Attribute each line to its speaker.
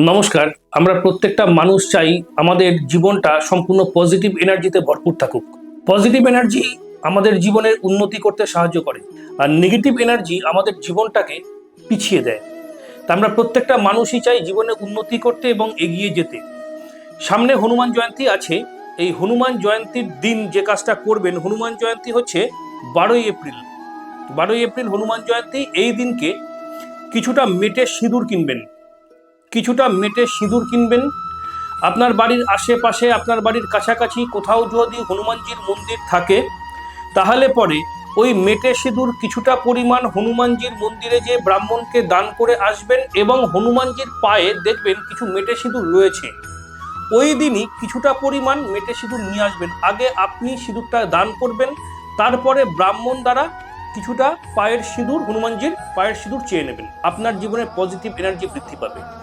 Speaker 1: নমস্কার। আমরা প্রত্যেকটা মানুষ চাই আমাদের জীবনটা সম্পূর্ণ পজিটিভ এনার্জিতে ভরপুর থাকুক। পজিটিভ এনার্জি আমাদের জীবনের উন্নতি করতে সাহায্য করে, আর নেগেটিভ এনার্জি আমাদের জীবনটাকে পিছিয়ে দেয়। তা আমরা প্রত্যেকটা মানুষই চাই জীবনে উন্নতি করতে এবং এগিয়ে যেতে। সামনে হনুমান জয়ন্তী আছে। এই হনুমান জয়ন্তীর দিন যে কাজটা করবেন, হনুমান জয়ন্তী হচ্ছে 12ই এপ্রিল। 12ই এপ্রিল হনুমান জয়ন্তী। এই দিনকে কিছুটা মেটে সিঁদুর কিনবেন, আপনার বাড়ির আশেপাশে, আপনার বাড়ির কাছাকাছি কোথাও যদি হনুমানজির মন্দির থাকে, তাহলে পরে ওই মেটে সিঁদুর কিছুটা পরিমাণ হনুমানজির মন্দিরে যে ব্রাহ্মণকে দান করে আসবেন, এবং হনুমানজির পায়ে দেখবেন কিছু মেটে সিঁদুর রয়েছে। ওই দিনই কিছুটা পরিমাণ মেটে সিঁদুর নিয়ে আসবেন। আগে আপনি সিঁদুরটা দান করবেন, তারপরে ব্রাহ্মণ দ্বারা কিছুটা পায়ের সিঁদুর, হনুমানজির পায়ের সিঁদুর চেয়ে নেবেন। আপনার জীবনে পজিটিভ এনার্জি বৃদ্ধি পাবে।